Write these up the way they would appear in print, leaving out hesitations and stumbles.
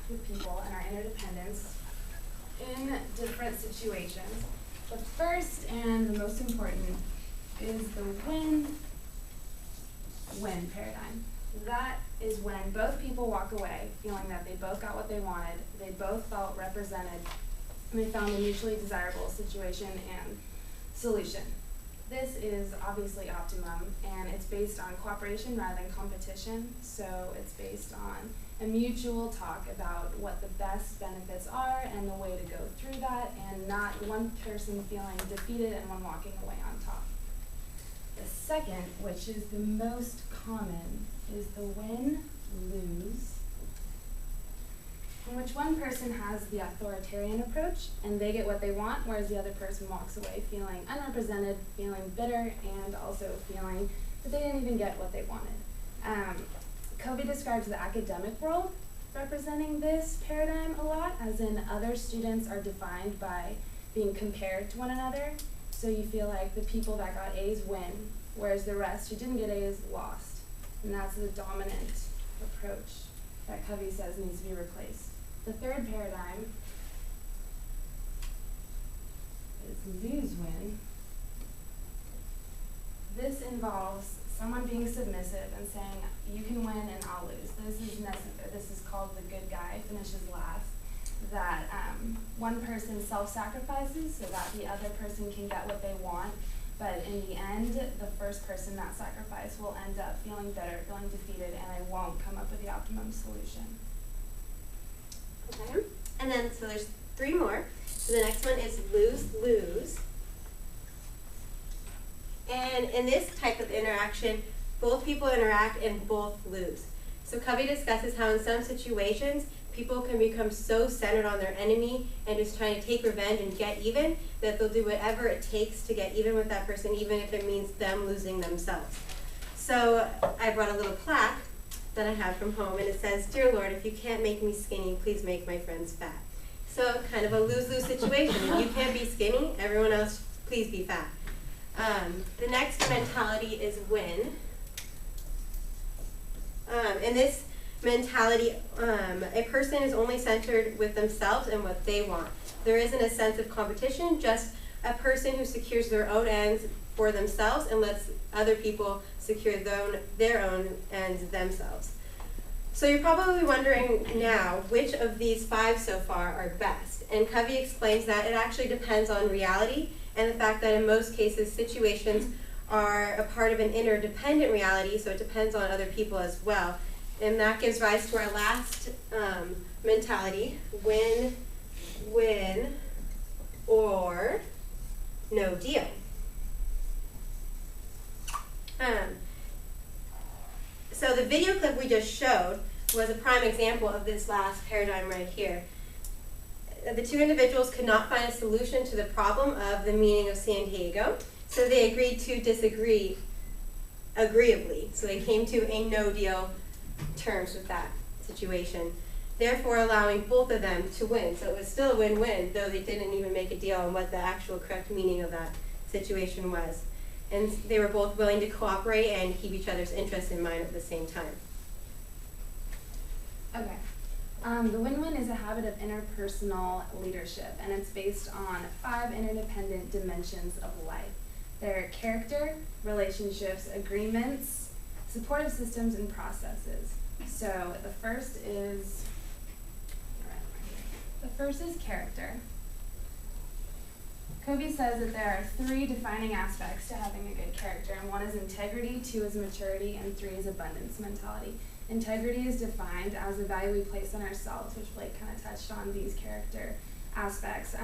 with people and our interdependence in different situations. The first and the most important is the win-win paradigm. That is when both people walk away feeling that they both got what they wanted, they both felt represented, and they found a mutually desirable situation and solution. This is obviously optimum, and it's based on cooperation rather than competition, so it's based on a mutual talk about what the best benefits are and the way to go through that, and not one person feeling defeated and one walking away on top. The second, which is the most common, is the win-lose, in which one person has the authoritarian approach and they get what they want, whereas the other person walks away feeling unrepresented, feeling bitter, and also feeling that they didn't even get what they wanted. Covey describes the academic world representing this paradigm a lot, as in other students are defined by being compared to one another. So you feel like the people that got A's win, whereas the rest who didn't get A's lost. And that's the dominant approach that Covey says needs to be replaced. The third paradigm is lose-win. This involves someone being submissive and saying, you can win and I'll lose. This is necessary. This is called the good guy finishes last. That one person self-sacrifices so that the other person can get what they want, but in the end, the first person not sacrificed will end up feeling bitter, feeling defeated, and they won't come up with the optimum solution. Okay, and then so there's three more. So the next one is lose-lose. And in this type of interaction, both people interact and both lose. So Covey discusses how in some situations, people can become so centered on their enemy and just trying to take revenge and get even that they'll do whatever it takes to get even with that person, even if it means them losing themselves. So I brought a little plaque that I have from home, and it says, "Dear Lord, if you can't make me skinny, please make my friends fat." So kind of a lose-lose situation. If you can't be skinny, everyone else, please be fat. The next mentality is win. In this mentality, a person is only centered with themselves and what they want. There isn't a sense of competition, just a person who secures their own ends for themselves and lets other people secure their own ends themselves. So you're probably wondering now which of these five so far are best. And Covey explains that it actually depends on reality and the fact that in most cases situations are a part of an interdependent reality, so it depends on other people as well. And that gives rise to our last mentality, win, win, or no deal. So the video clip we just showed was a prime example of this last paradigm right here. The two individuals could not find a solution to the problem of the meaning of San Diego, so they agreed to disagree agreeably. So they came to a no-deal terms with that situation, therefore allowing both of them to win. So it was still a win-win, though they didn't even make a deal on what the actual correct meaning of that situation was. And they were both willing to cooperate and keep each other's interests in mind at the same time. Okay. The win-win is a habit of interpersonal leadership, and it's based on 5 interdependent dimensions of life. They're character, relationships, agreements, supportive systems, and processes. So the first is character. Covey says that there are 3 defining aspects to having a good character, and 1 is integrity, 2 is maturity, and 3 is abundance mentality. Integrity is defined as the value we place on ourselves, which Blake kind of touched on these character aspects.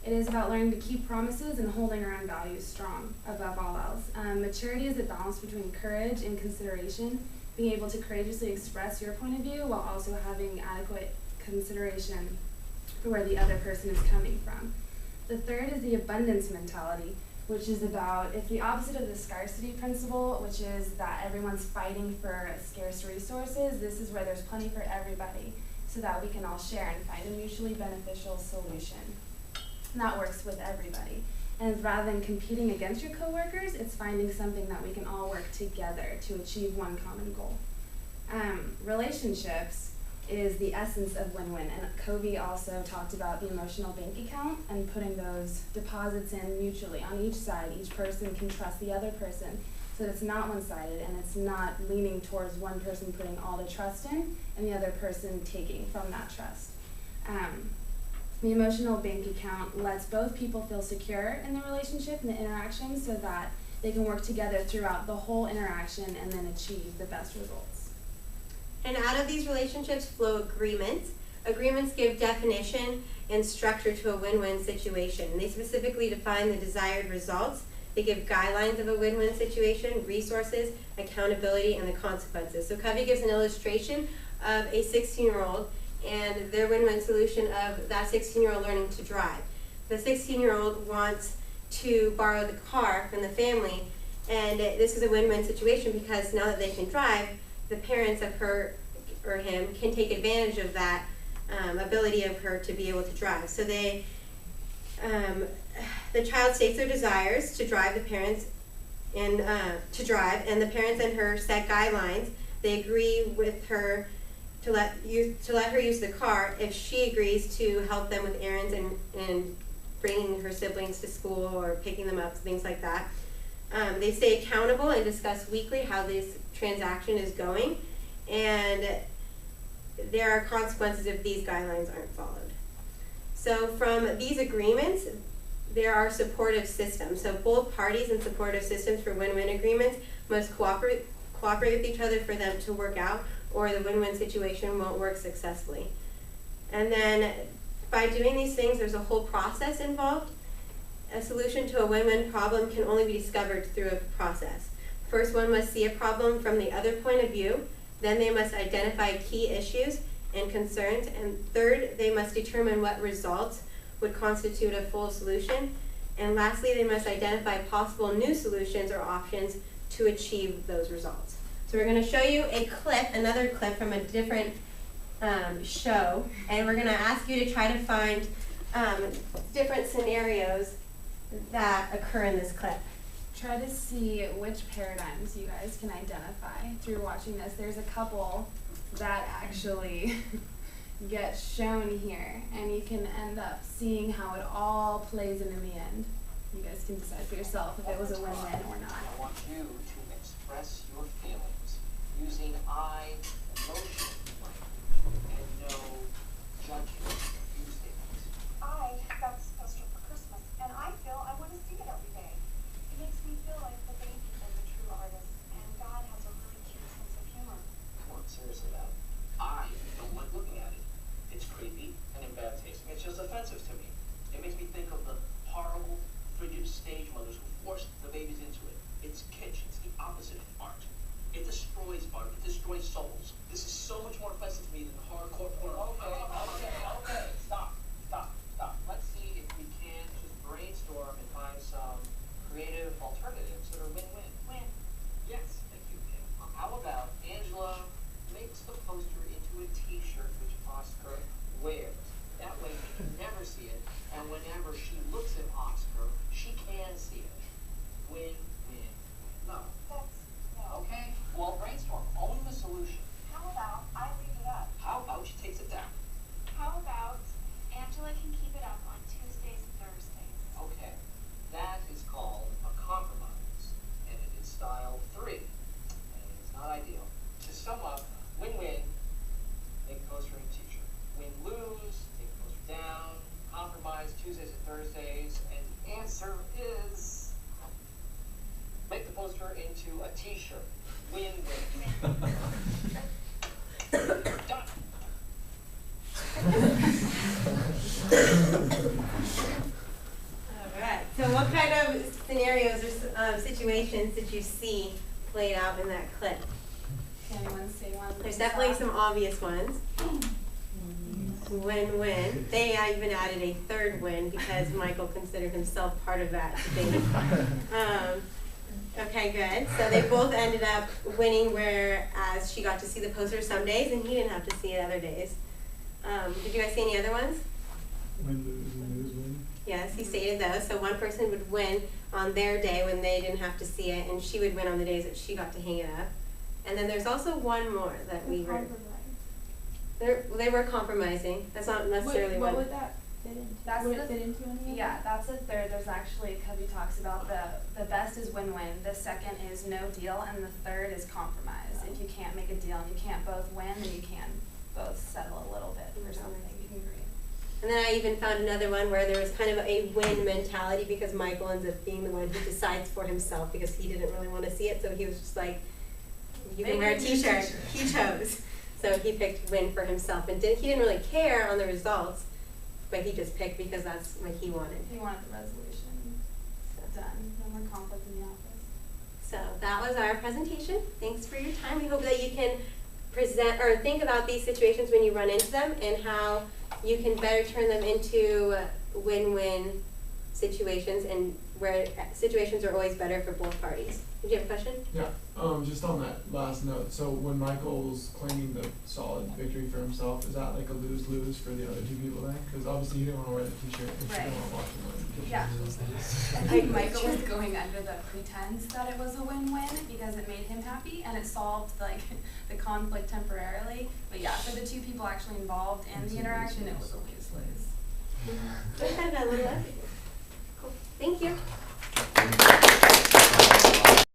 It is about learning to keep promises and holding our own values strong above all else. Maturity is a balance between courage and consideration, being able to courageously express your point of view while also having adequate consideration for where the other person is coming from. The third is the abundance mentality, which is about, it's the opposite of the scarcity principle, which is that everyone's fighting for scarce resources. This is where there's plenty for everybody so that we can all share and find a mutually beneficial solution. And that works with everybody. And rather than competing against your coworkers, it's finding something that we can all work together to achieve one common goal. Relationships is the essence of win-win. And Covey also talked about the emotional bank account and putting those deposits in mutually on each side. Each person can trust the other person, so that it's not one-sided and it's not leaning towards one person putting all the trust in and the other person taking from that trust. The emotional bank account lets both people feel secure in the relationship and the interaction so that they can work together throughout the whole interaction and then achieve the best results. And out of these relationships flow agreements. Agreements give definition and structure to a win-win situation. They specifically define the desired results. They give guidelines of a win-win situation, resources, accountability, and the consequences. So Covey gives an illustration of a 16-year-old and their win-win solution of that 16-year-old learning to drive. The 16-year-old wants to borrow the car from the family, and this is a win-win situation because now that they can drive, the parents of her or him can take advantage of that ability of her to be able to drive. So they, the child states their desires to drive the parents and and the parents and her set guidelines. They agree with her to let her use the car if she agrees to help them with errands and bringing her siblings to school or picking them up, things like that. They stay accountable and discuss weekly how this transaction is going, and there are consequences if these guidelines aren't followed. So from these agreements, there are supportive systems. So both parties in supportive systems for win-win agreements must cooperate with each other for them to work out, or the win-win situation won't work successfully. And then by doing these things, there's a whole process involved. A solution to a win-win problem can only be discovered through a process. First, one must see a problem from the other point of view. Then they must identify key issues and concerns. And third, they must determine what results would constitute a full solution. And lastly, they must identify possible new solutions or options to achieve those results. So we're going to show you a clip, another clip from a different show, and we're going to ask you to try to find different scenarios that occur in this clip. Try to see which paradigms you guys can identify through watching this. There's a couple that actually get shown here, and you can end up seeing how it all plays in the end. You guys can decide for yourself if it was a win-win or not. I want you to express your feelings using I emotion language and no judgment. Use statements. I got this poster for Christmas, and I feel I want to see it every day. It makes me feel like the baby is a true artist, and God has a really cute sense of humor. Come on, seriously now. I don't like looking at it. It's creepy and in bad taste. It's just offensive to me. It makes me think of the horrible, frigid stage mothers who forced the babies into it. It's kitsch. It's the opposite of art. It destroys art. It destroys souls. This is so much more offensive to me than the hardcore porn. Okay. Stop. Let's see if we can just brainstorm and find some creative alternatives that are win-win. Win. Yes, thank you, Kim. How about Angela makes the poster into a t-shirt which Oscar wears. That way she can never see it, and whenever she looks at Oscar, she can see it. Win-win. No. No. Okay, well, brainstorm. Own the solution. How about I leave it up? How about she takes it down? How about Angela can keep it up on Tuesdays and Thursdays? Okay, that is called a compromise, and it is style 3, and it's not ideal. To sum up, win-win, make the poster and t-shirt. Win-lose, take the poster down. Compromise, Tuesdays and Thursdays, and the answer is make the poster into a t-shirt. Win-win. Done. All right. So what kind of scenarios or situations did you see played out in that clip? Can anyone say one? There's definitely some obvious ones. Win-win. They even added a third win because Michael considered himself part of that debate. Okay, good. So they both ended up winning, whereas she got to see the poster some days and he didn't have to see it other days. Did you guys see any other ones? Win. Yes, he stated those. So one person would win on their day when they didn't have to see it, and she would win on the days that she got to hang it up. And then there's also one more that we were. They were compromising. That's not necessarily what one. would that fit into? That's would the- it fit into any of that? Yeah, that's the third. There's actually, Covey talks about the best is win-win, the second is no deal, and the third is compromise. If you can't make a deal and you can't both win, then you can both settle a little bit for something. You can agree. And then I even found another one where there was kind of a win mentality because Michael ends up being the one who decides for himself because he didn't really want to see it, so he was just like, you can wear a t-shirt. He chose. So he picked win for himself and he didn't really care on the results, but he just picked because that's what he wanted. He wanted the resolution done. No more conflict in the office. So that was our presentation. Thanks for your time. We hope that you can present or think about these situations when you run into them and how you can better turn them into win-win situations and where situations are always better for both parties. Did you have a question? Yeah, just on that last note, so when Michael's claiming the solid victory for himself, is that like a lose-lose for the other two people then? Because obviously you didn't want to wear the t-shirt if you Right. didn't want to watch him wear the t-shirt. Yeah. I think Michael was going under the pretense that it was a win-win because it made him happy and it solved like the conflict temporarily. But yeah, for the two people actually involved in the interaction, it was a lose-lose. We kind of got a little everything. Cool. Thank you.